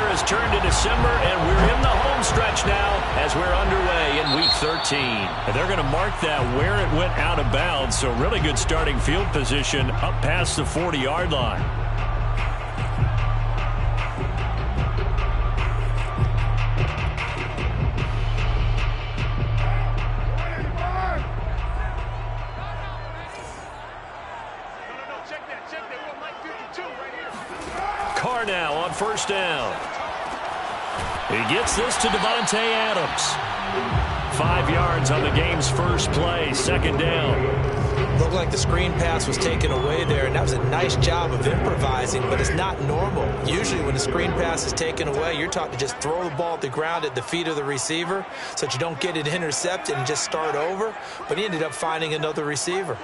weather has turned to December, and we're in the home stretch now as we're underway in Week 13. And they're going to mark that where it went out of bounds, so really good starting field position up past the 40-yard line. Carr now on first down. He gets this to Davante Adams. 5 yards on the game's first play, second down. Looked like the screen pass was taken away there, and that was a nice job of improvising, but it's not normal. Usually when a screen pass is taken away, you're taught to just throw the ball at the ground at the feet of the receiver so that you don't get it intercepted and just start over, but he ended up finding another receiver.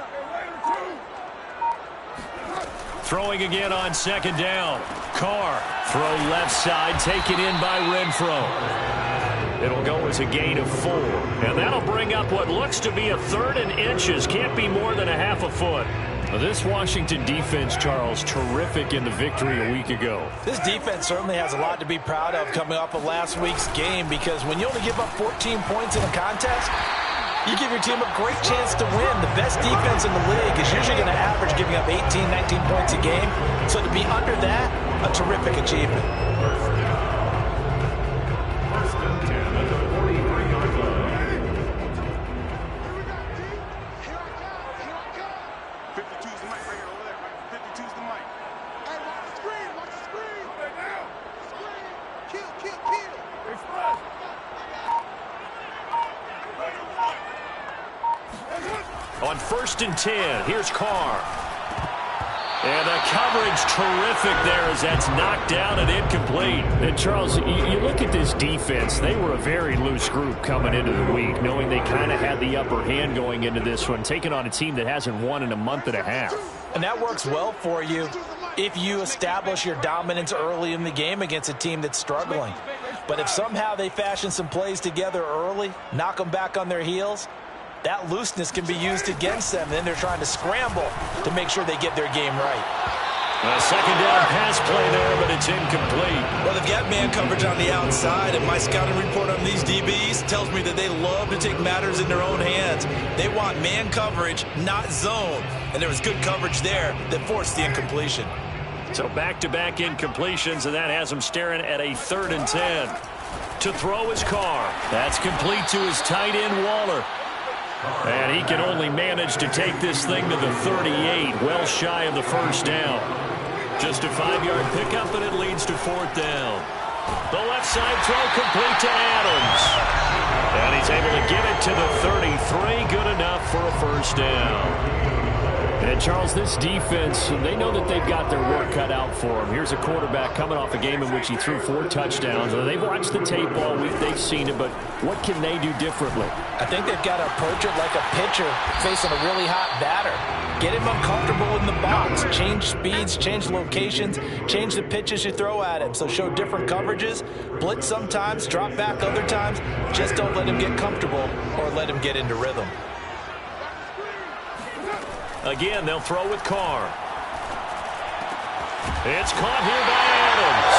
Throwing again on second down. Carr, throw left side, taken in by Renfro. It'll go as a gain of 4. And that'll bring up what looks to be a 3rd and inches. Can't be more than a half a foot. Now, this Washington defense, Charles, terrific in the victory a week ago. This defense certainly has a lot to be proud of coming off of last week's game, because when you only give up 14 points in a contest, you give your team a great chance to win. The best defense in the league is usually going to average giving up 18, 19 points a game. So to be under that, a terrific achievement. On 1st and 10, here's Carr. And the coverage terrific there as that's knocked down and incomplete. And, Charles, you look at this defense. They were a very loose group coming into the week, knowing they kind of had the upper hand going into this one, taking on a team that hasn't won in a month and a half. And that works well for you if you establish your dominance early in the game against a team that's struggling. But if somehow they fashion some plays together early, knock them back on their heels, that looseness can be used against them. Then they're trying to scramble to make sure they get their game right. A second down pass play there, but it's incomplete. Well, they've got man coverage on the outside, and my scouting report on these DBs tells me that they love to take matters in their own hands. They want man coverage, not zone. And there was good coverage there that forced the incompletion. So back-to-back incompletions, and that has them staring at a 3rd and 10. To throw his Carr. That's complete to his tight end, Waller. And he can only manage to take this thing to the 38, well shy of the first down. Just a 5-yard pickup, and it leads to 4th down. The left side throw complete to Adams. And he's able to get it to the 33, good enough for a first down. And, Charles, this defense, they know that they've got their work cut out for them. Here's a quarterback coming off a game in which he threw 4 touchdowns. They've watched the tape all week. They've seen it, but what can they do differently? I think they've got to approach it like a pitcher facing a really hot batter. Get him uncomfortable in the box. Change speeds, change locations, change the pitches you throw at him. So show different coverages, blitz sometimes, drop back other times. Just don't let him get comfortable or let him get into rhythm. Again, they'll throw with Carr. It's caught here by Adams.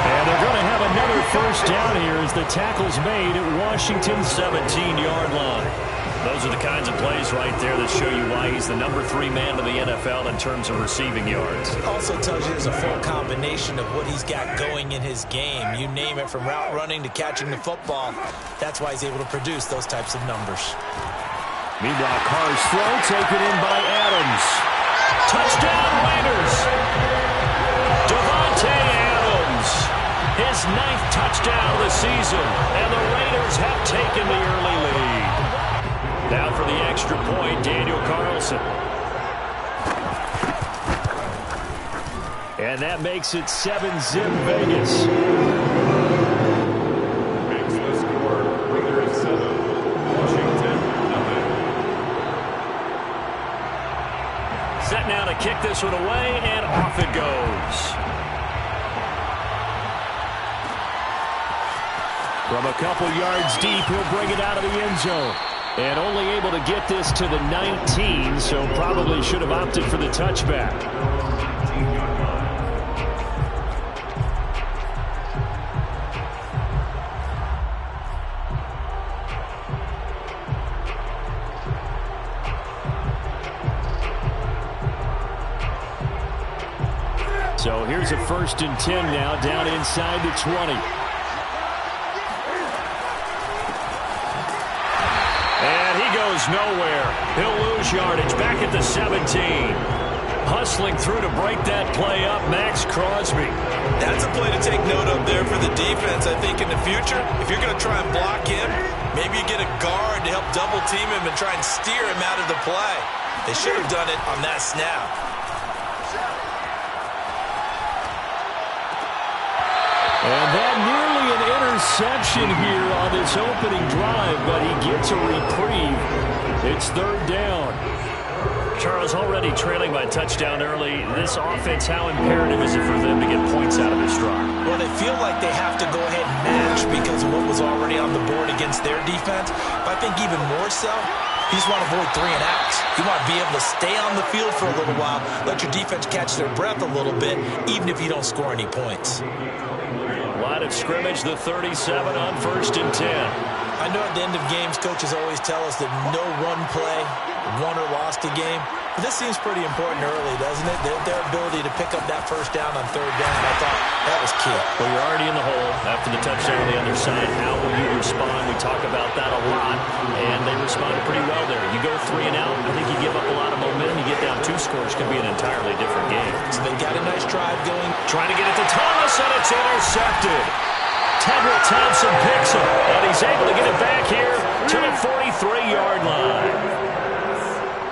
And they're going to have another first down here as the tackle's made at Washington's 17-yard line. Those are the kinds of plays right there that show you why he's the number 3 man in the NFL in terms of receiving yards. It also tells you there's a full combination of what he's got going in his game. You name it, from route running to catching the football. That's why he's able to produce those types of numbers. Meanwhile, Carr's throw taken in by Adams. Touchdown, Raiders! Davante Adams, his 9th touchdown of the season, and the Raiders have taken the early lead. Now for the extra point, Daniel Carlson. And that makes it 7-zip Vegas. Set now to kick this one away, and off it goes. From a couple yards deep, he'll bring it out of the end zone. And only able to get this to the 19, so probably should have opted for the touchback. brings a 1st and 10 now down inside the 20. And he goes nowhere. He'll lose yardage back at the 17. Hustling through to break that play up, Max Crosby. That's a play to take note of there for the defense. I think in the future, if you're going to try and block him, maybe you get a guard to help double team him and try and steer him out of the play. They should have done it on that snap. And that nearly an interception here on this opening drive, but he gets a reprieve. It's 3rd down. Charles, already trailing by a touchdown early. This offense, how imperative is it for them to get points out of this drive? Well, they feel like they have to go ahead and match because of what was already on the board against their defense. But I think even more so, you just want to avoid 3 and outs. You want to be able to stay on the field for a little while, let your defense catch their breath a little bit, even if you don't score any points. Line of scrimmage, the 37 on 1st and 10. I know at the end of games, coaches always tell us that no one play won or lost a game. But this seems pretty important early, doesn't it? Their ability to pick up that 1st down on 3rd down, I thought that was key. Well, you're already in the hole after the touchdown on the other side. How will you respond? We talk about that a lot, and they responded pretty well there. You go 3 and out, I think you give up a lot of momentum. You get down 2 scores, could be an entirely different game. So they got a nice drive going. Trying to get it to Thomas, and it's intercepted. Tedrick Thompson picks him, and he's able to get it back here to the 43-yard line.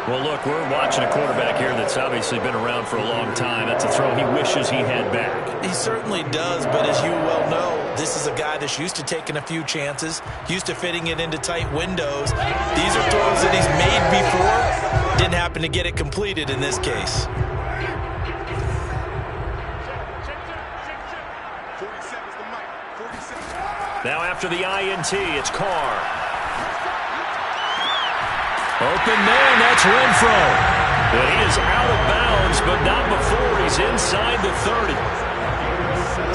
Well, look, we're watching a quarterback here that's obviously been around for a long time. That's a throw he wishes he had back. He certainly does, but as you well know, this is a guy that's used to taking a few chances, used to fitting it into tight windows. These are throws that he's made before. Didn't happen to get it completed in this case. Now after the INT, it's Carr. Open man, that's Renfro. But he is out of bounds, but not before he's inside the 30.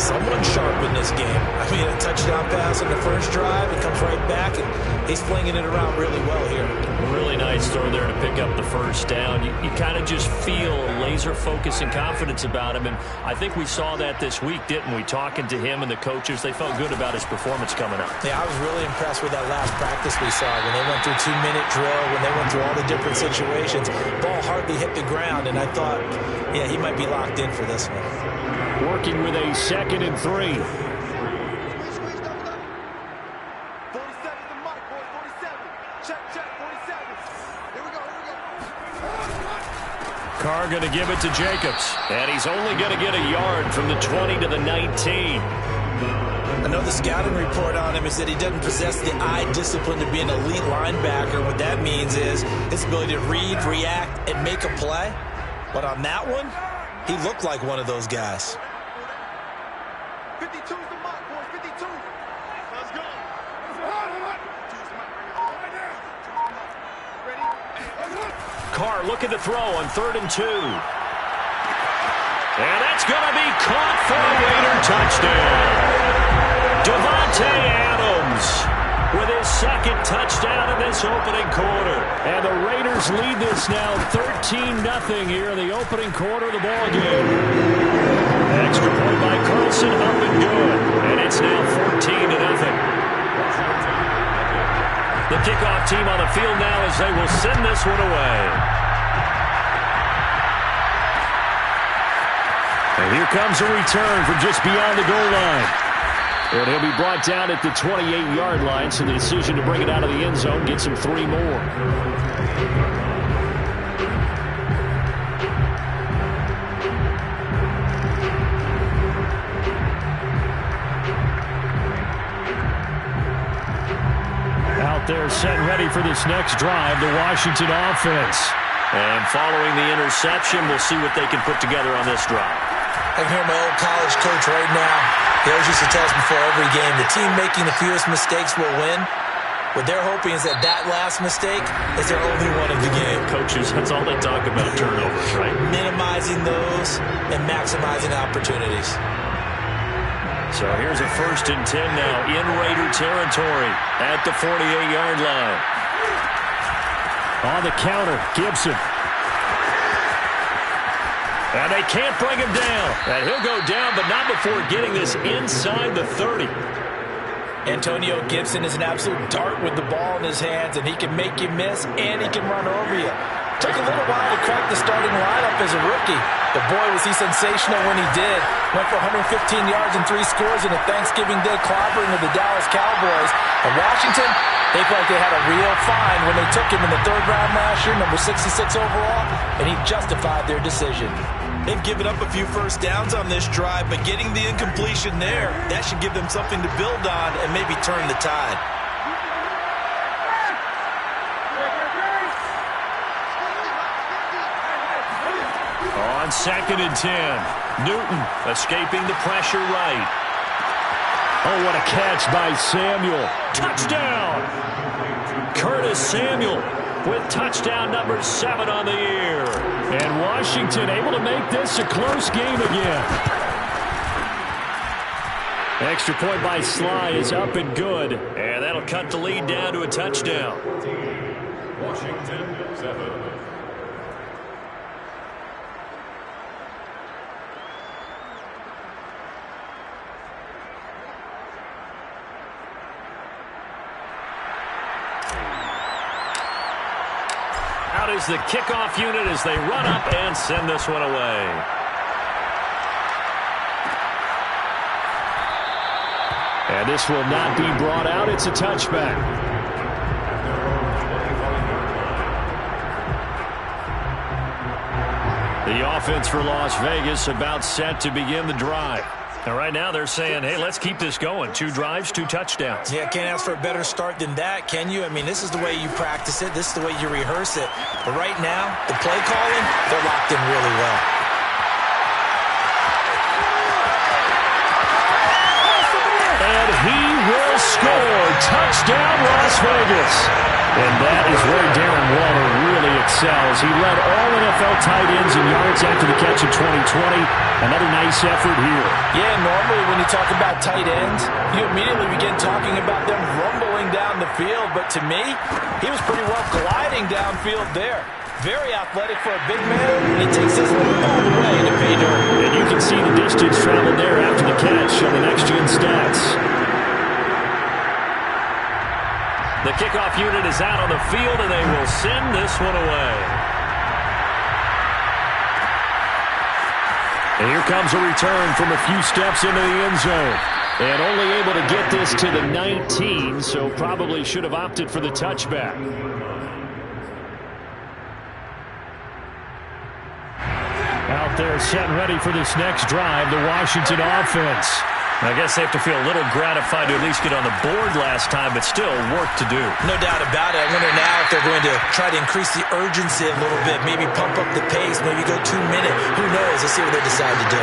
Someone sharp in this game. I mean, a touchdown pass on the first drive, it comes right back, and he's flinging it around really well here. Really nice throw there to pick up the 1st down. You kind of just feel a laser focus and confidence about him, and I think we saw that this week, didn't we? Talking to him and the coaches, they felt good about his performance coming up. Yeah, I was really impressed with that last practice we saw when they went through 2-minute drill, when they went through all the different situations. Ball hardly hit the ground, and I thought, yeah, he might be locked in for this one. Working with a 2nd and 3. Carr going to give it to Jacobs. And he's only going to get a yard from the 20 to the 19. I know the scouting report on him is that he doesn't possess the eye discipline to be an elite linebacker. What that means is his ability to read, react, and make a play. But on that one, he looked like one of those guys. 52's the mark, boys. 52. Let's go. Carr looking to throw on 3rd and 2. And that's going to be caught for a Raider touchdown. Davante Adams with his 2nd touchdown in this opening quarter. And the Raiders lead this now 13-0 here in the opening quarter of the ballgame. Extra point by Carlson, up and good. And it's now 14-0. The kickoff team on the field now as they will send this one away. And here comes a return from just beyond the goal line. And he'll be brought down at the 28-yard line, so the decision to bring it out of the end zone gets him 3 more. Out there set ready for this next drive, the Washington offense. And following the interception, we'll see what they can put together on this drive. I can hear my old college coach right now. He always used to tell us before every game, the team making the fewest mistakes will win. What they're hoping is that last mistake is their only one of the game. Coaches, that's all they talk about, turnovers, right? Minimizing those and maximizing opportunities. So here's a 1st and 10 now in Raider territory at the 48-yard line. On the counter, Gibson. And they can't bring him down. And he'll go down, but not before getting this inside the 30. Antonio Gibson is an absolute dart with the ball in his hands, and he can make you miss, and he can run over you. Took a little while to crack the starting lineup as a rookie. But boy, was he sensational when he did. Went for 115 yards and 3 scores in a Thanksgiving Day clobbering of the Dallas Cowboys. And Washington, they felt like they had a real find when they took him in the 3rd round last year, number 66 overall, and he justified their decision. They've given up a few first downs on this drive, but getting the incompletion there, that should give them something to build on and maybe turn the tide. On 2nd and 10, Newton escaping the pressure right. Oh, what a catch by Samuel. Touchdown! Curtis Samuel with touchdown number 7 on the year. And Washington able to make this a close game again. Extra point by Sly is up and good. And that'll cut the lead down to a touchdown. Washington 7. Out is the kickoff unit as they run up and send this one away. And this will not be brought out. It's a touchback. The offense for Las Vegas about set to begin the drive. And right now they're saying, hey, let's keep this going. 2 drives, 2 touchdowns. Yeah, can't ask for a better start than that, can you? I mean, this is the way you practice it. This is the way you rehearse it. But right now, the play calling, they're locked in really well. And he will score. Touchdown, Las Vegas. And that is where Darren Waller really excels. He led all NFL tight ends in yards after the catch in 2020. Another nice effort here. Yeah, normally when you talk about tight ends, you immediately begin talking about them rumbling down the field. But to me, he was pretty well gliding downfield there. Very athletic for a big man, and he takes his lead all the way to pay dirt. And you can see the distance traveled there after the catch on the next-gen stats. The kickoff unit is out on the field, and they will send this one away. And here comes a return from a few steps into the end zone. And only able to get this to the 19, so probably should have opted for the touchback. Out there set and ready for this next drive, the Washington offense. I guess they have to feel a little gratified to at least get on the board last time, but still work to do. No doubt about it. I wonder now if they're going to try to increase the urgency a little bit, maybe pump up the pace, maybe go 2 minute. Who knows? Let's see what they decide to do.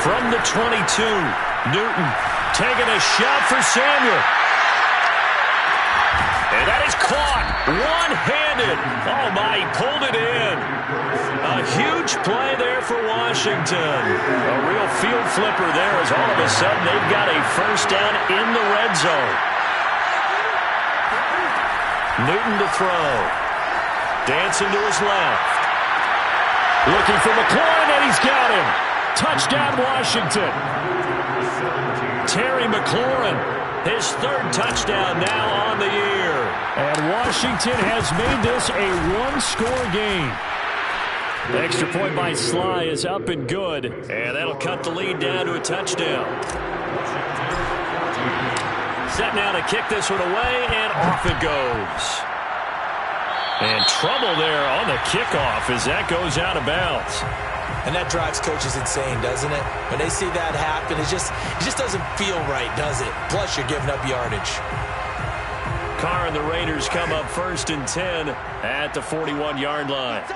From the 22, Newton taking a shot for Samuel. And that is caught one-handed. Oh, my, he pulled it in. A huge play there for Washington. A real field flipper there as all of a sudden they've got a first down in the red zone. Newton to throw. Dancing to his left. Looking for McLaurin, and he's got him. Touchdown, Washington. Terry McLaurin, his 3rd touchdown now on the year. And Washington has made this a 1-score game. The extra point by Sly is up and good. And that'll cut the lead down to a touchdown. Set now to kick this one away, and off it goes. And trouble there on the kickoff as that goes out of bounds. And that drives coaches insane, doesn't it? When they see that happen, it just doesn't feel right, does it? Plus, you're giving up yardage. Carr and the Raiders come up 1st and 10 at the 41-yard line.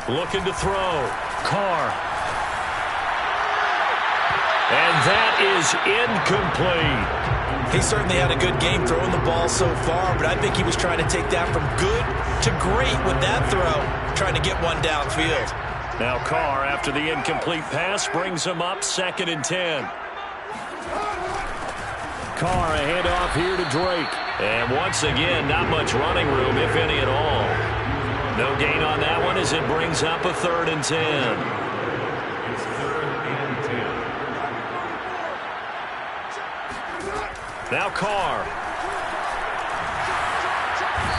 Looking to throw. Carr. And that is incomplete. He certainly had a good game throwing the ball so far, but I think he was trying to take that from good to great with that throw, trying to get one downfield. Now Carr, after the incomplete pass, brings him up 2nd and 10. Carr, a handoff here to Drake. And once again, not much running room, if any at all. No gain on that one as it brings up a 3rd and 10. Now Carr.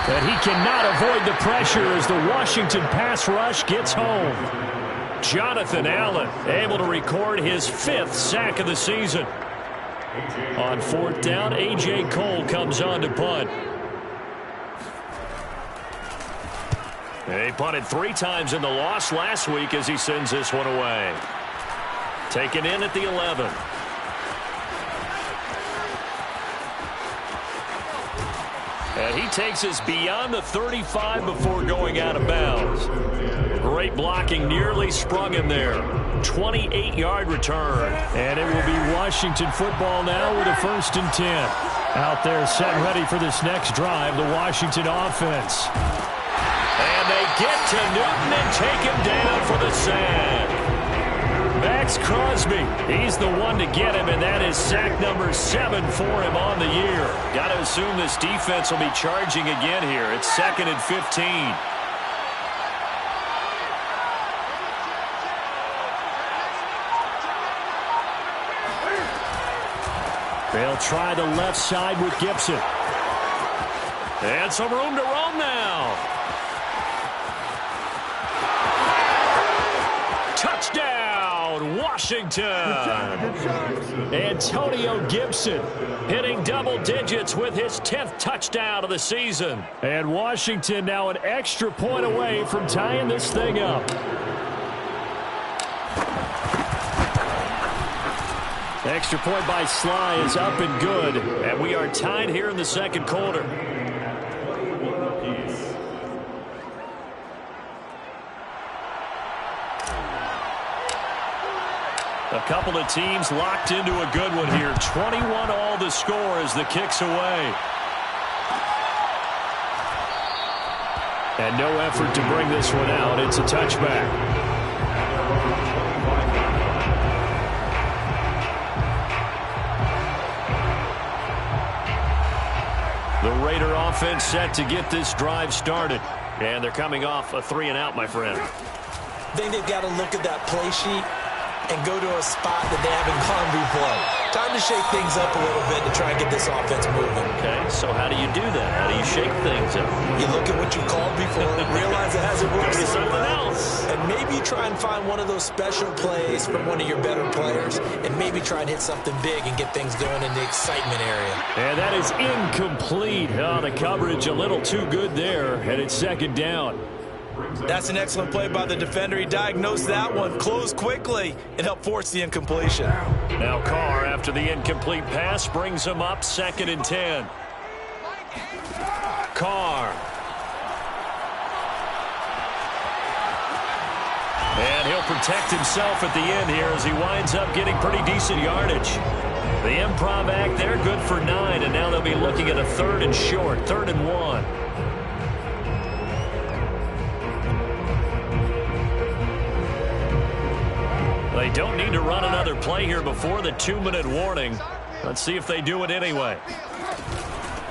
But he cannot avoid the pressure as the Washington pass rush gets home. Jonathan Allen able to record his 5th sack of the season. On 4th down, A.J. Cole comes on to punt. He punted 3 times in the loss last week as he sends this one away. Taken in at the 11. And he takes us beyond the 35 before going out of bounds. Great blocking, nearly sprung him there. 28-yard return. And it will be Washington football now with a 1st and 10. Out there set ready for this next drive, the Washington offense. And they get to Newton and take him down for the sack. Max Crosby, he's the one to get him, and that is sack number 7 for him on the year. Got to assume this defense will be charging again here. It's 2nd and 15. They'll try the left side with Gibson. And some room to roam now. Touchdown, Washington. Antonio Gibson hitting double digits with his 10th touchdown of the season. And Washington now an extra point away from tying this thing up. Extra point by Sly is up and good. And we are tied here in the 2nd quarter. A couple of teams locked into a good one here. 21 all the score as the kick's away. And no effort to bring this one out. It's a touchback. The Raider offense set to get this drive started. And they're coming off a 3-and-out, my friend. I think they've got to look at that play sheet and go to a spot that they haven't gone before. Time to shake things up a little bit to try and get this offense moving. Okay, so how do you do that? How do you shake things up? You look at what you called before, realize it hasn't worked Go to something else. And maybe try and find one of those special plays from one of your better players, and maybe try and hit something big and get things going in the excitement area. And that is incomplete. Oh, the coverage a little too good there, and it's 2nd down. That's an excellent play by the defender. He diagnosed that one, closed quickly, and helped force the incompletion. Now Carr, after the incomplete pass, brings him up 2nd and 10. Carr. And he'll protect himself at the end here as he winds up getting pretty decent yardage. The improv act there, good for 9, and now they'll be looking at a 3rd and short, 3rd and 1. They don't need to run another play here before the 2-minute warning. Let's see if they do it anyway.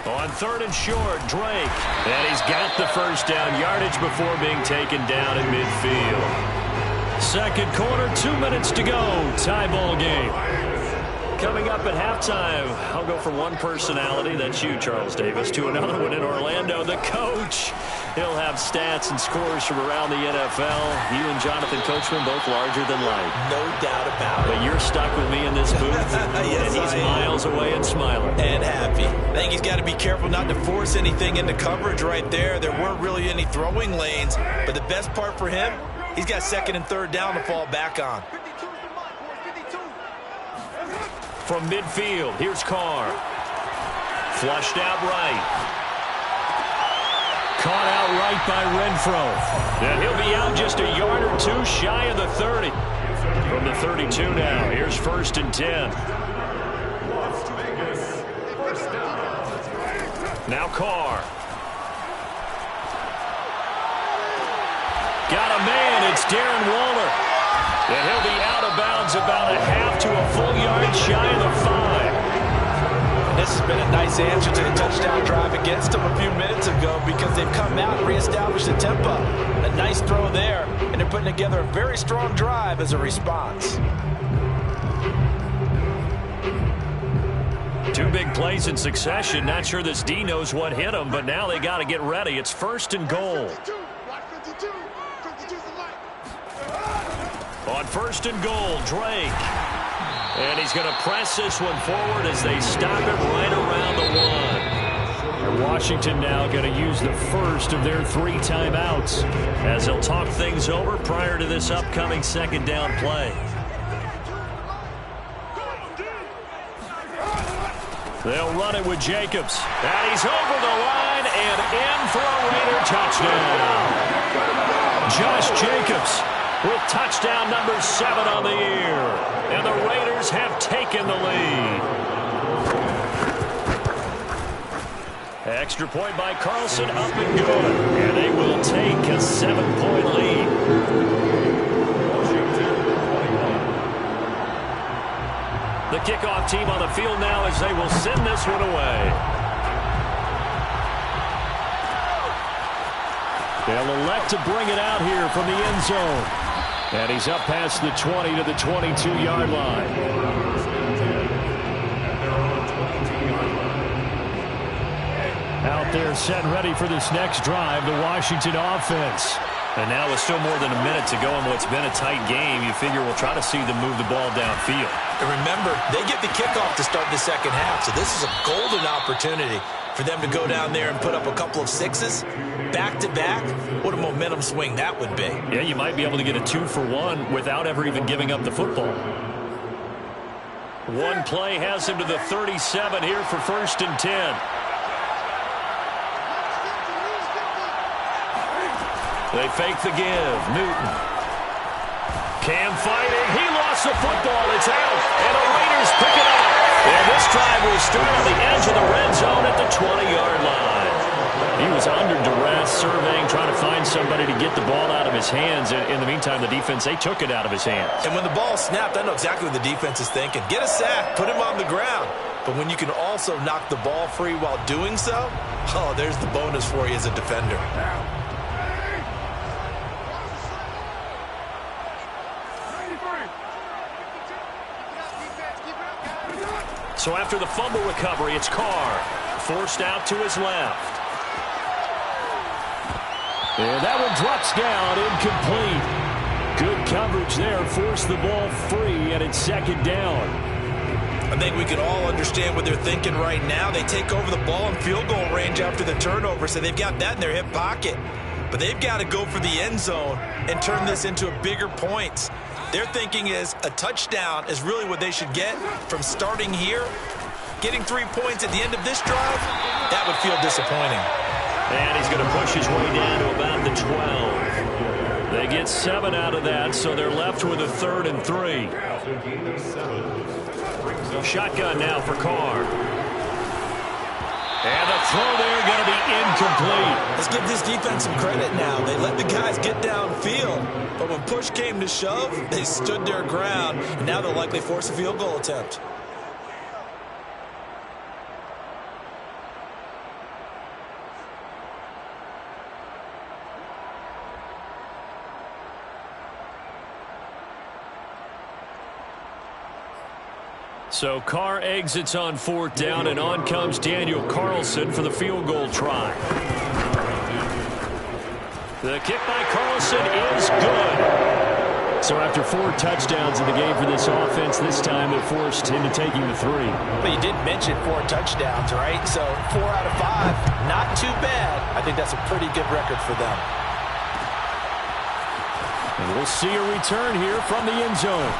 On 3rd and short, Drake. And he's got the 1st down yardage before being taken down in midfield. 2nd quarter, 2 minutes to go. Tie ball game. Coming up at halftime, I'll go from one personality, that's you, Charles Davis, to another one in Orlando, the coach. He'll have stats and scores from around the NFL. You and Jonathan Coachman, both larger than life. No doubt about it. But you're stuck with me in this booth, Yes, and he's I am. miles away and smiling. And happy. I think he's got to be careful not to force anything into coverage right there. There weren't really any throwing lanes, but the best part for him, he's got 2nd and 3rd down to fall back on. 52's the mark, boys, 52. From midfield, here's Carr. Flushed out right. Caught out right by Renfro. And he'll be out just a yard or two shy of the 30. From the 32 now, here's 1st and 10. Now Carr. Got a man, it's Darren Waller. And he'll be out of bounds about a half to a full yard shy of the 5. And this has been a nice answer to the touchdown drive against them a few minutes ago because they've come out and reestablished the tempo. A nice throw there, and they're putting together a very strong drive as a response. Two big plays in succession. Not sure this D knows what hit him, but now they got to get ready. It's 1st and goal. On 1st and goal, Drake. And he's going to press this one forward as they stop it right around the 1. And Washington now going to use the first of their 3 timeouts as they'll talk things over prior to this upcoming 2nd down play. They'll run it with Jacobs. And he's over the line and in for a Raider touchdown. Josh Jacobs with touchdown number 7 on the year. And the Raiders have taken the lead. Extra point by Carlson, up and good. And they will take a 7-point lead. The kickoff team on the field now as they will send this one away. They'll elect to bring it out here from the end zone. And he's up past the 20 to the 22-yard line. Out there set and ready for this next drive, the Washington offense. And now with still more than a minute to go in what's been a tight game, you figure we'll try to see them move the ball downfield. And remember, they get the kickoff to start the 2nd half, so this is a golden opportunity for them to go down there and put up a couple of 6s back-to-back. What a momentum swing that would be. Yeah, you might be able to get a 2-for-1 without ever even giving up the football. One play has him to the 37 here for 1st and 10. They fake the give. Newton. Cam fighting. He lost the football. It's out. And the Raiders pick it up. And this drive will start on the edge of the red zone at the 20-yard line. He was under duress, surveying, trying to find somebody to get the ball out of his hands. In the meantime, the defense, they took it out of his hands. And when the ball snapped, I know exactly what the defense is thinking. Get a sack. Put him on the ground. But when you can also knock the ball free while doing so, oh, there's the bonus for you as a defender. So after the fumble recovery, it's Carr. Forced out to his left. And that one drops down, incomplete. Good coverage there, forced the ball free, and it's 2nd down. I think we can all understand what they're thinking right now. They take over the ball in field goal range after the turnover, so they've got that in their hip pocket. But they've got to go for the end zone and turn this into a bigger points. Their thinking is a touchdown is really what they should get from starting here. Getting 3 points at the end of this drive, that would feel disappointing. And he's going to push his way down to about the 12. They get 7 out of that, so they're left with a 3rd and 3. Shotgun now for Carr. And the throw there going to be incomplete. Let's give this defense some credit now. They let the guys get downfield, but when push came to shove, they stood their ground, and now they'll likely force a field goal attempt. So Carr exits on 4th down, and on comes Daniel Carlson for the field goal try. The kick by Carlson is good. So after 4 touchdowns in the game for this offense, this time they're forced into taking the 3. But you did mention 4 touchdowns, right? So 4 out of 5, not too bad. I think that's a pretty good record for them. And we'll see a return here from the end zone.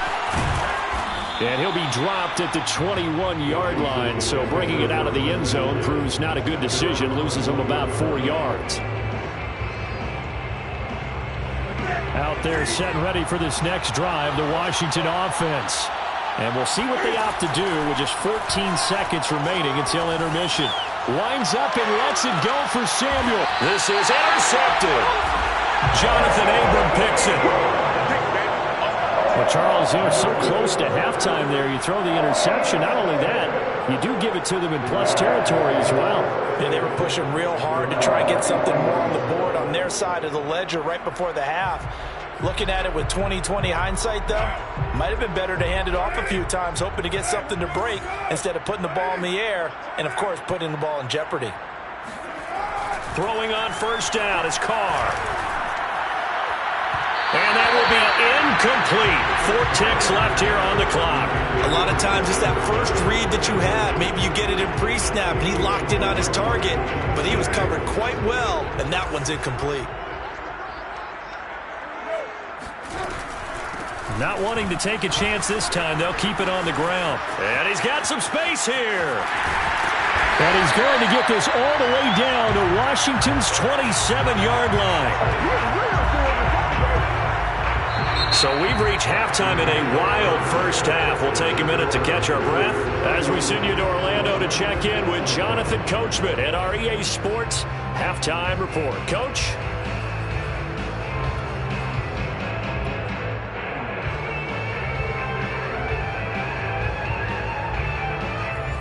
And he'll be dropped at the 21-yard line, so bringing it out of the end zone proves not a good decision, loses him about 4 yards. Out there set and ready for this next drive, the Washington offense. And we'll see what they opt to do with just 14 seconds remaining until intermission. Winds up and lets it go for Samuel. This is intercepted. Jonathan Abram picks it. Well, Charles, they're so close to halftime there. You throw the interception. Not only that, you do give it to them in plus territory as well. Yeah, they were pushing real hard to try and get something more on the board on their side of the ledger right before the half. Looking at it with 20/20 hindsight, though, might have been better to hand it off a few times, hoping to get something to break instead of putting the ball in the air and, of course, putting the ball in jeopardy. Throwing on first down is Carr. And that will be incomplete. 4 ticks left here on the clock. A lot of times it's that first read that you have. Maybe you get it in pre-snap and he locked in on his target, but he was covered quite well, and that one's incomplete. Not wanting to take a chance this time. They'll keep it on the ground. And he's got some space here. And he's going to get this all the way down to Washington's 27-yard line. So we've reached halftime in a wild first half. We'll take a minute to catch our breath as we send you to Orlando to check in with Jonathan Coachman at our EA Sports Halftime Report. Coach?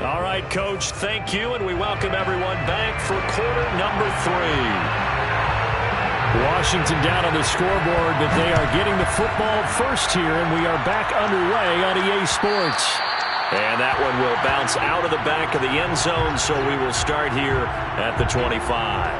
All right, Coach, thank you, and we welcome everyone back for quarter number 3. Washington down on the scoreboard, but they are getting the football first here, and we are back underway on EA Sports. And that one will bounce out of the back of the end zone, so we will start here at the 25.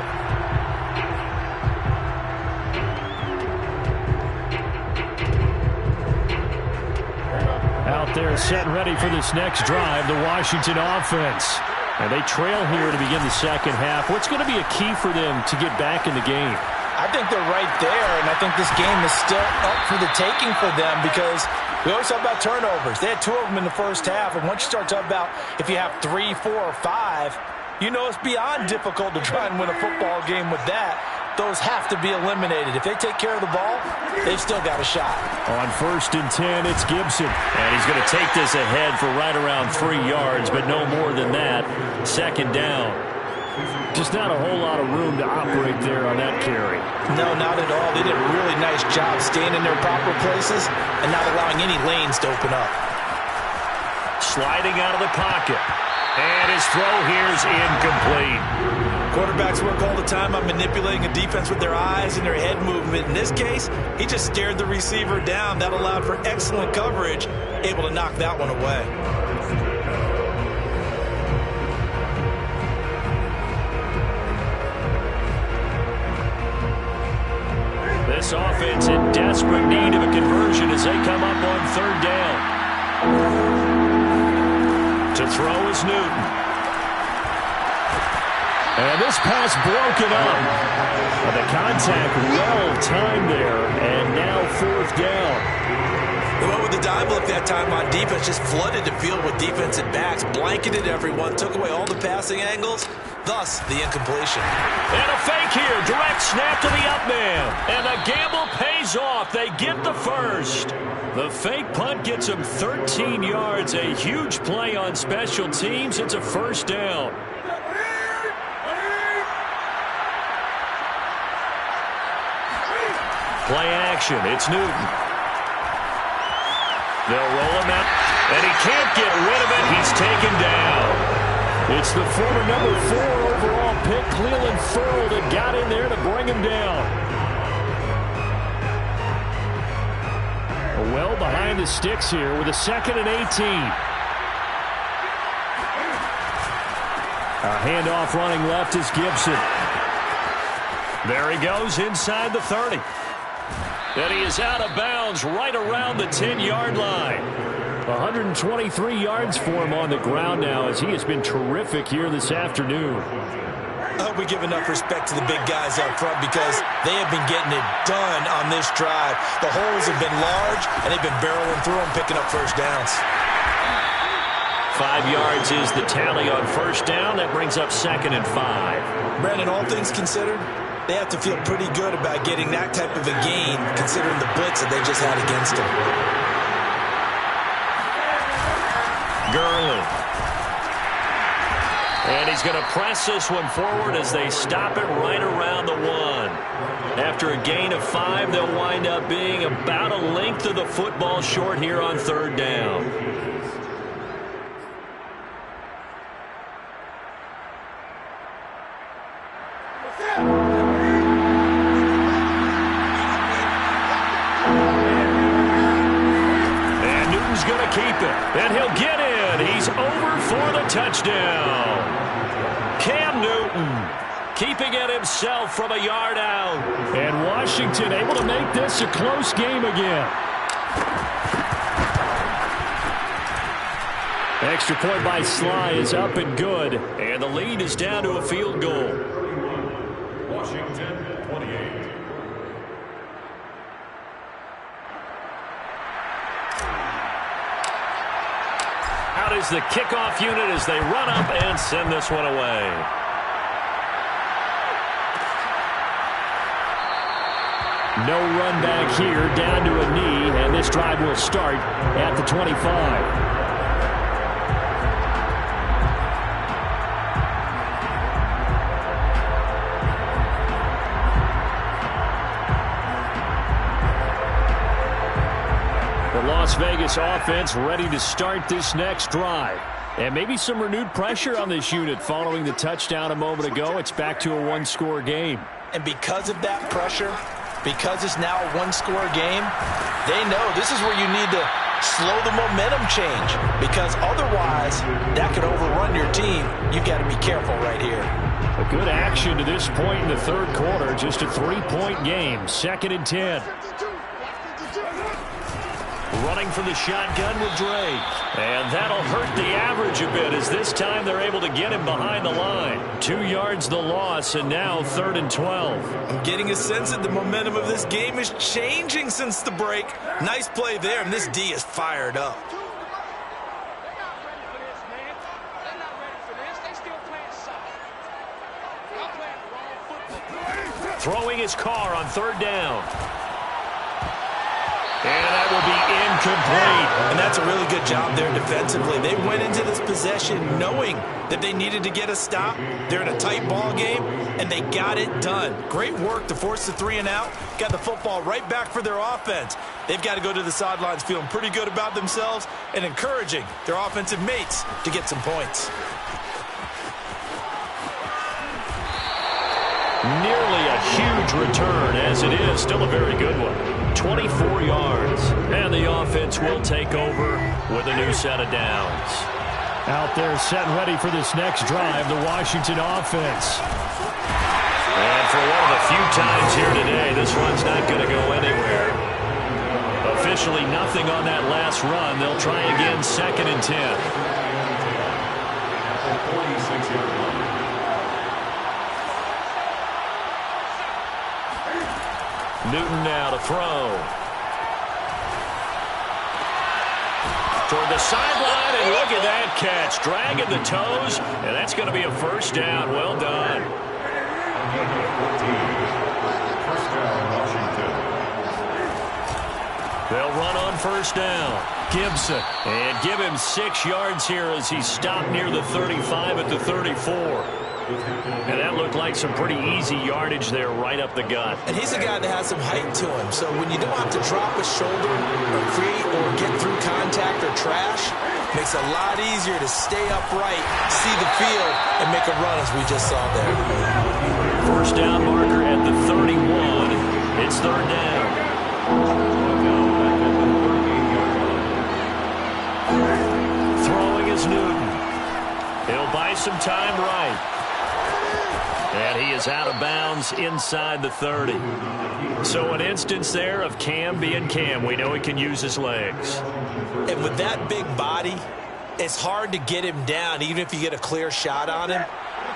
Out there set and ready for this next drive, the Washington offense. And they trail here to begin the second half. What's going to be a key for them to get back in the game? I think they're right there, and I think this game is still up for the taking for them because we always talk about turnovers. They had 2 of them in the first half, and once you start talking about if you have 3, 4, or 5, you know it's beyond difficult to try and win a football game with that. Those have to be eliminated. If they take care of the ball, they've still got a shot. On 1st and 10, it's Gibson. And he's going to take this ahead for right around 3 yards, but no more than that. 2nd down. Just not a whole lot of room to operate there on that carry. No, not at all. They did a really nice job staying in their proper places and not allowing any lanes to open up. Sliding out of the pocket. And his throw here is incomplete. Quarterbacks work all the time on manipulating a defense with their eyes and their head movement. In this case, he just stared the receiver down. That allowed for excellent coverage, able to knock that one away. This offense in desperate need of a conversion as they come up on 3rd down. To throw is Newton. And this pass broken up. The contact well timed there, and now 4th down. They went with the dime look that time on defense, just flooded the field with defensive backs, blanketed everyone, took away all the passing angles, thus the incompletion. And a fake here, direct snap to the up man. And the gamble pays off. They get the first. The fake punt gets them 13 yards, a huge play on special teams. It's a 1st down. Play action, it's Newton. They'll roll him out, and he can't get rid of it. He's taken down. It's the former number 4 overall pick, Clelin Ferrell, that got in there to bring him down. Well behind the sticks here with a 2nd and 18. A handoff running left is Gibson. There he goes inside the 30. And he is out of bounds right around the 10-yard line. 123 yards for him on the ground now as he has been terrific here this afternoon. I hope we give enough respect to the big guys up front because they have been getting it done on this drive. The holes have been large, and they've been barreling through them, picking up first downs. 5 yards is the tally on 1st down. That brings up 2nd and 5. Brandon, all things considered, they have to feel pretty good about getting that type of a gain considering the blitz that they just had against them. Garland. And he's going to press this one forward as they stop it right around the 1. After a gain of 5, they'll wind up being about a length of the football short here on third down. And Newton's going to keep it. And he'll get in. He's over for the touchdown. Cam Newton keeping it himself from a yard out. And Washington able to make this a close game again. Extra point by Sly is up and good. And the lead is down to a field goal. Washington 28. Out is the kickoff unit as they run up and send this one away. No run back here, down to a knee, and this drive will start at the 25. The Las Vegas offense ready to start this next drive. And maybe some renewed pressure on this unit following the touchdown a moment ago. It's back to a one-score game. And because of that pressure, because it's now a one-score game, they know this is where you need to slow the momentum change, because otherwise that could overrun your team. You've got to be careful right here. A good action to this point in the third quarter. Just a 3-point game. 2nd and 10. Running from the shotgun with Dre. And that'll hurt the average a bit as this time they're able to get him behind the line. 2 yards the loss, and now 3rd and 12. I'm getting a sense that the momentum of this game is changing since the break. Nice play there, and this D is fired up. Throwing his car on 3rd down. And that will be incomplete. And that's a really good job there defensively. They went into this possession knowing that they needed to get a stop. They're in a tight ball game, and they got it done. Great work to force the 3 and out. Got the football right back for their offense. They've got to go to the sidelines feeling pretty good about themselves and encouraging their offensive mates to get some points. Nearly a huge return, as it is still a very good one. 24 yards. And the offense will take over with a new set of downs. Out there set and ready for this next drive, the Washington offense. And for one of the few times here today, this run's not going to go anywhere. Officially nothing on that last run. They'll try again 2nd and 10. Newton now to throw. Toward the sideline, and look at that catch. Dragging the toes, and that's going to be a 1st down. Well done. They'll run on 1st down. Gibson. And give him 6 yards here as he stopped near the 35 at the 34. And that looked like some pretty easy yardage there right up the gut. And he's a guy that has some height to him. So when you don't have to drop a shoulder or create or get through contact or trash, makes it a lot easier to stay upright, see the field, and make a run as we just saw there. 1st down marker at the 31. It's 3rd down. Throwing is Newton. He'll buy some time right. And he is out of bounds inside the 30. So an instance there of Cam being Cam. We know he can use his legs. And with that big body, it's hard to get him down, even if you get a clear shot on him.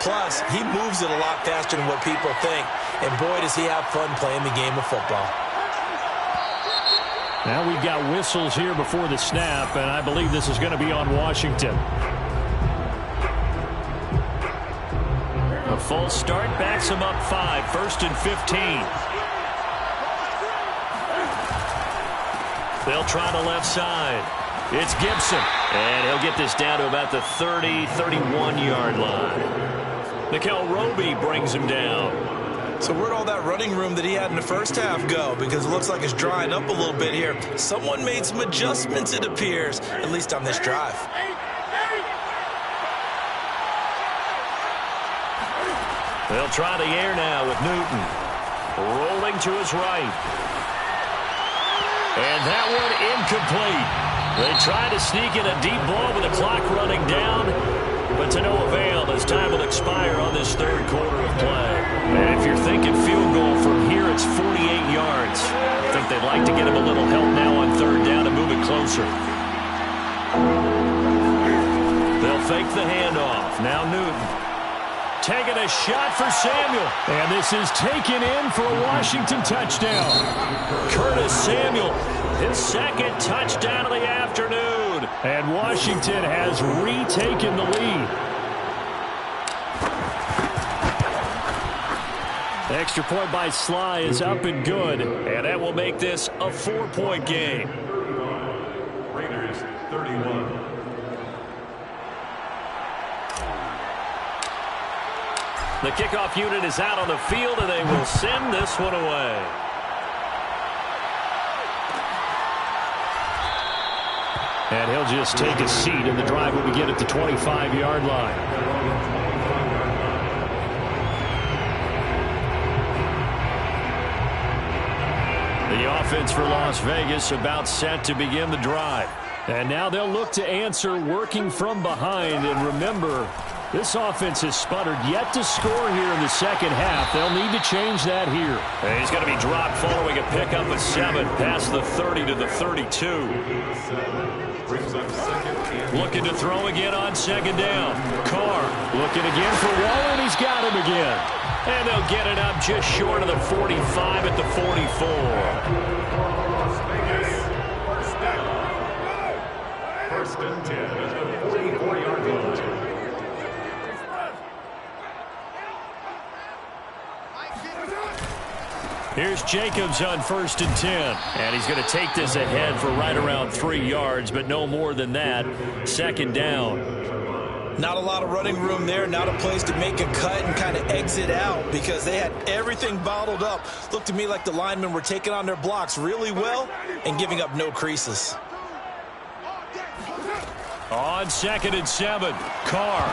Plus, he moves it a lot faster than what people think. And boy, does he have fun playing the game of football. Now we've got whistles here before the snap, and I believe this is going to be on Washington. A false start backs him up 5. 1st and 15. They'll try the left side. It's Gibson. And he'll get this down to about the 30, 31-yard line. Nickel Roby brings him down. So where'd all that running room that he had in the first half go? Because it looks like it's drying up a little bit here. Someone made some adjustments, it appears, at least on this drive. They'll try the air now with Newton. Rolling to his right. And that one incomplete. They try to sneak in a deep ball with the clock running down, but to no avail as time will expire on this third quarter of play. And if you're thinking field goal from here, it's 48 yards. I think they'd like to get him a little help now on third down to move it closer. They'll fake the handoff. Now Newton. Taking a shot for Samuel. And this is taken in for a Washington touchdown. Curtis Samuel, his second touchdown of the afternoon. And Washington has retaken the lead. Extra point by Sly is up and good. And that will make this a 4-point game. Raiders 31. The kickoff unit is out on the field, and they will send this one away. And he'll just take a seat, and the drive will begin at the 25-yard line. The offense for Las Vegas about set to begin the drive. And now they'll look to answer working from behind. And remember, this offense has sputtered yet to score here in the second half. They'll need to change that here. And he's going to be dropped following a pickup of 7 past the 30 to the 32. Looking to throw again on second down. Carr looking again for Waller, and he's got him again. And they'll get it up just short of the 45 at the 44. First and 10 at the 44-yard line. Here's Jacobs on 1st and 10. And he's going to take this ahead for right around 3 yards, but no more than that. Second down. Not a lot of running room there, not a place to make a cut and kind of exit out because they had everything bottled up. Looked to me like the linemen were taking on their blocks really well and giving up no creases. On 2nd and 7, Carr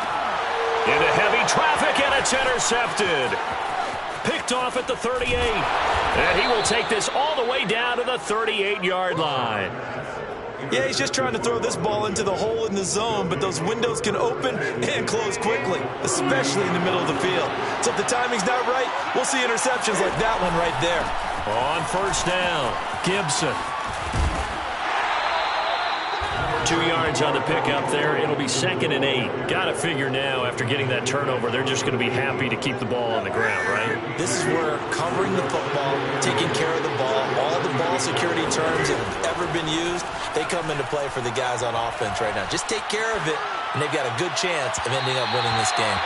into heavy traffic, and it's intercepted. Picked off at the 38. And he will take this all the way down to the 38-yard line. Yeah, he's just trying to throw this ball into the hole in the zone, but those windows can open and close quickly, especially in the middle of the field. So if the timing's not right, we'll see interceptions like that one right there. On 1st down, Gibson. 2 yards on the pickup there. It'll be 2nd and 8. Got to figure now, after getting that turnover, they're just going to be happy to keep the ball on the ground, right? This is where covering the football, taking care of the ball, all the ball security terms that have ever been used, they come into play for the guys on offense right now. Just take care of it, and they've got a good chance of ending up winning this game.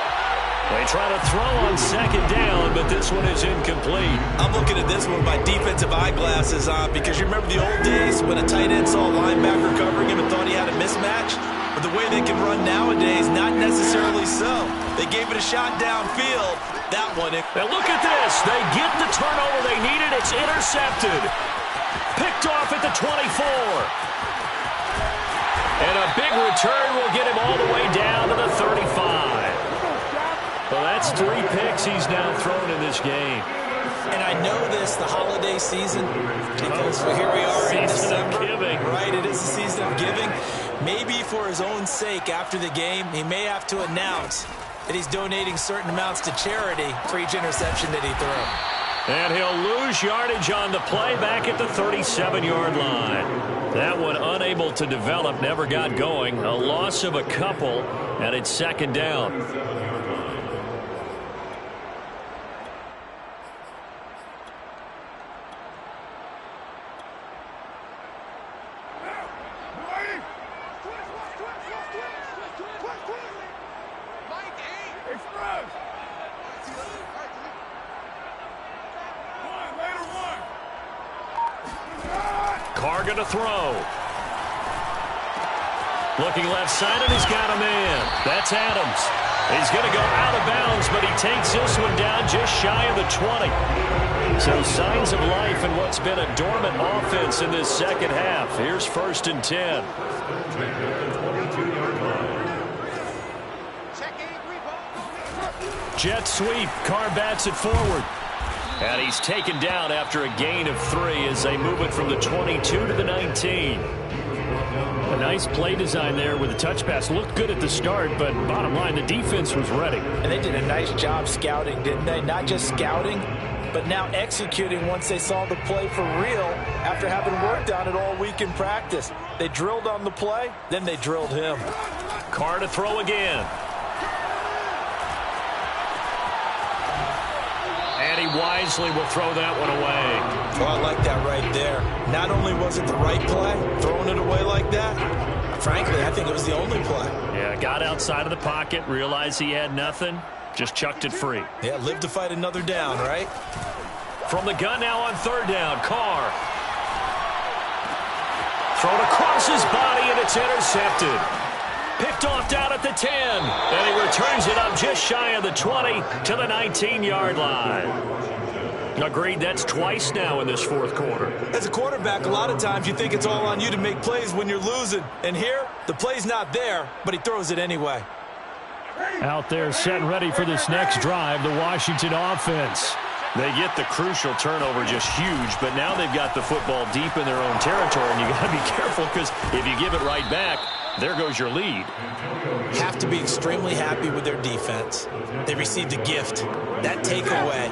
They try to throw on 2nd down, but this one is incomplete. I'm looking at this one with my defensive eyeglasses on because you remember the old days when a tight end saw a linebacker covering him and thought he had a mismatch? But the way they can run nowadays, not necessarily so. They gave it a shot downfield. That one. Now look at this. They get the turnover they needed. It's intercepted. Picked off at the 24. And a big return will get him all the way down to the 35. Well, that's 3 picks he's now thrown in this game. And I know this, the holiday season, because here we are in December. Giving. Right, it is the season of giving. Maybe for his own sake after the game, he may have to announce that he's donating certain amounts to charity for each interception that he threw. And he'll lose yardage on the play back at the 37-yard line. That one unable to develop, never got going. A loss of a couple, and it's 2nd down. Carr going to throw. Looking left side, and he's got a man. That's Adams. He's going to go out of bounds, but he takes this one down just shy of the 20. So signs of life in what's been a dormant offense in this second half. Here's 1st and 10. Jet sweep. Carr bats it forward. And he's taken down after a gain of 3 as they move it from the 22 to the 19. A nice play design there with the touch pass. Looked good at the start, but bottom line, the defense was ready. And they did a nice job scouting, didn't they? Not just scouting, but now executing once they saw the play for real after having worked on it all week in practice. They drilled on the play, then they drilled him. Carr to throw again. And he wisely will throw that one away. Oh, I like that right there. Not only was it the right play, throwing it away like that, frankly, I think it was the only play. Yeah, got outside of the pocket, realized he had nothing, just chucked it free. Yeah, live to fight another down, right? From the gun now on 3rd down, Carr. Thrown across his body, and it's intercepted. Picked off down at the 10, and he returns it up just shy of the 20 to the 19-yard line. Agreed, that's twice now in this 4th quarter. As a quarterback, a lot of times you think it's all on you to make plays when you're losing. And here, the play's not there, but he throws it anyway. Out there set and ready for this next drive, the Washington offense. They get the crucial turnover, just huge, but now they've got the football deep in their own territory, and you got to be careful because if you give it right back, there goes your lead. Have to be extremely happy with their defense. They received a gift. That takeaway,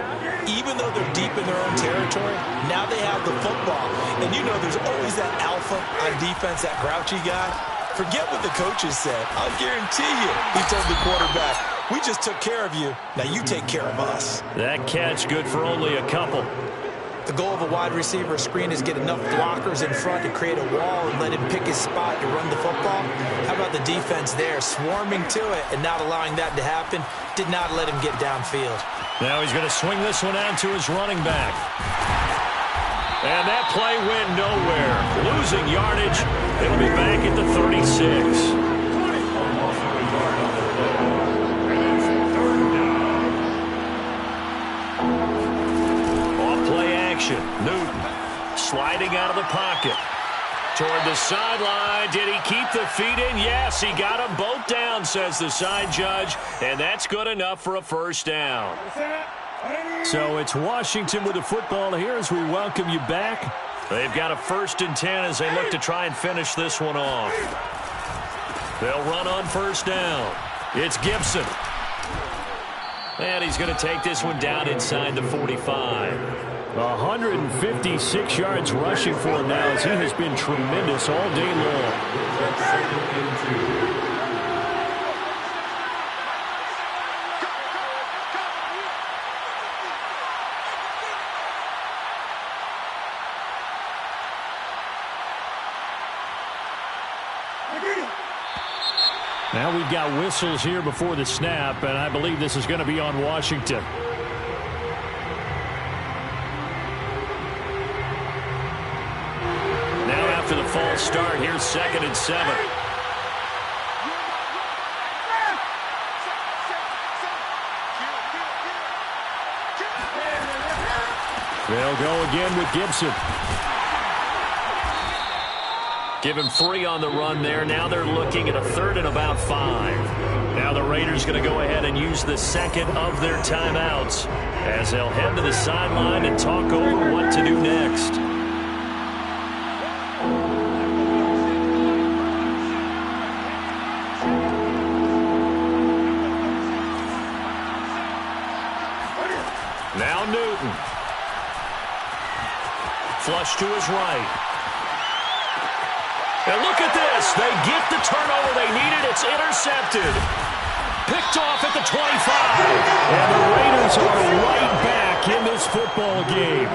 even though they're deep in their own territory, now they have the football. And you know there's always that alpha on defense, that grouchy guy. Forget what the coaches said. I'll guarantee you, he told the quarterback, we just took care of you. Now you take care of us. That catch good for only a couple. The goal of a wide receiver screen is get enough blockers in front to create a wall and let him pick his spot to run the football. How about the defense there, swarming to it and not allowing that to happen? Did not let him get downfield. Now he's going to swing this one out to his running back. And that play went nowhere. Losing yardage. It'll be back at the 36. Newton sliding out of the pocket. Toward the sideline. Did he keep the feet in? Yes, he got them both down, says the side judge. And that's good enough for a 1st down. So it's Washington with the football here as we welcome you back. They've got a 1st and 10 as they look to try and finish this one off. They'll run on 1st down. It's Gibson. And he's going to take this one down inside the 45. 156 yards rushing for him now as he has been tremendous all day long. Now we've got whistles here before the snap, and I believe this is going to be on Washington. After the false start, here's 2nd and 7. They'll go again with Gibson. Give him 3 on the run there. Now they're looking at a 3rd and about 5. Now the Raiders going to go ahead and use the 2nd of their timeouts as they'll head to the sideline and talk over what to do next. Now Newton. Flush to his right. And look at this. They get the turnover they needed. It's intercepted. Picked off at the 25. And the Raiders are right back in this football game.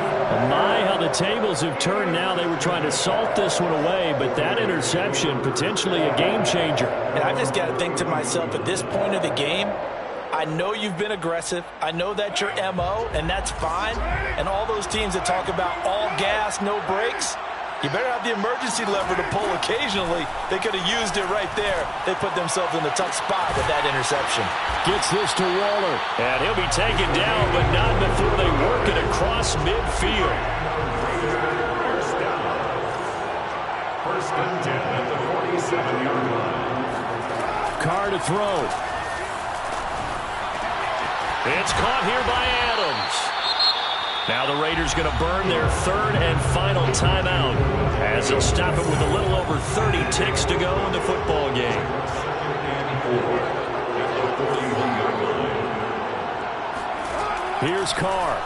My, how the tables have turned now. They were trying to salt this one away, but that interception, potentially a game changer. And I just got to think to myself, at this point of the game, I know you've been aggressive. I know that's your MO, and that's fine. And all those teams that talk about all gas, no brakes, You better have the emergency lever to pull occasionally. They could have used it right there. They put themselves in a tough spot with that interception. Gets this to Waller. And he'll be taken down, but not before they work it across midfield. First and 10 at the 47-yard line. Carr to throw. It's caught here by Adams. Now the Raiders going to burn their third and final timeout as they'll stop it with a little over 30 ticks to go in the football game. Here's Carr.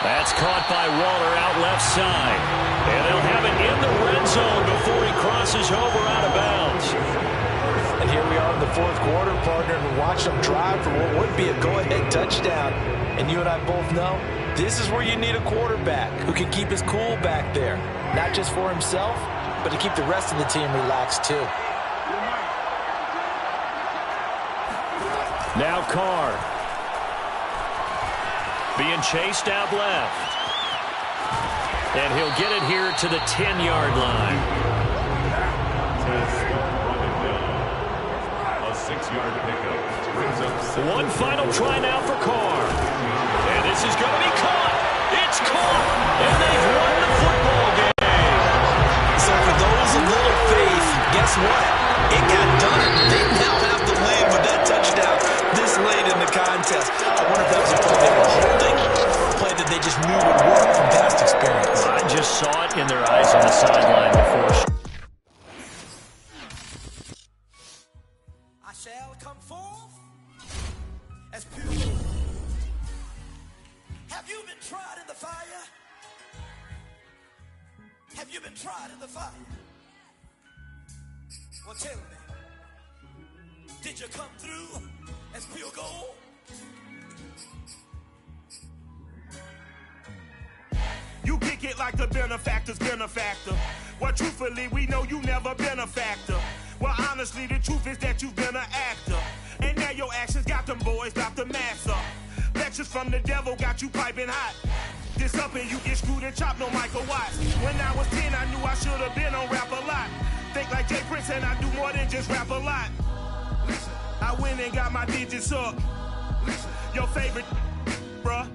That's caught by Waller out left side. And they'll have it in the red zone before he crosses over out of bounds. And here we are in the fourth quarter, partner, and watch them drive for what would be a go-ahead touchdown. And you and I both know this is where you need a quarterback who can keep his cool back there. Not just for himself, but to keep the rest of the team relaxed too. Now Carr. Being chased out left. And he'll get it here to the 10-yard line. A 6-yard pickup brings up One final try now for Carr. And this is going to be caught. It's caught. And they've won the football game. So for those of little faith, guess what? It got done. They now have the lead with that touchdown this late in the contest. I wonder if that was a play they were holding or a play that they just knew would work from past experience. I just saw it in their eyes on the sideline before. I shall come forth as pure. Have you been tried in the fire? Have you been tried in the fire? Well, tell me, did you come through as pure gold? You kick it like the benefactor's benefactor. Well, truthfully, we know you never been a factor. Well, honestly, the truth is that you've been an actor. And now your actions got them boys, got the mass up. Lectures from the devil got you piping hot. This up and you get screwed and chopped, no Michael Watts. When I was 10, I knew I should have been on rap a lot. Think like Jay Prince and I do more than just rap a lot. I went and got my digits up. Your favorite, bruh.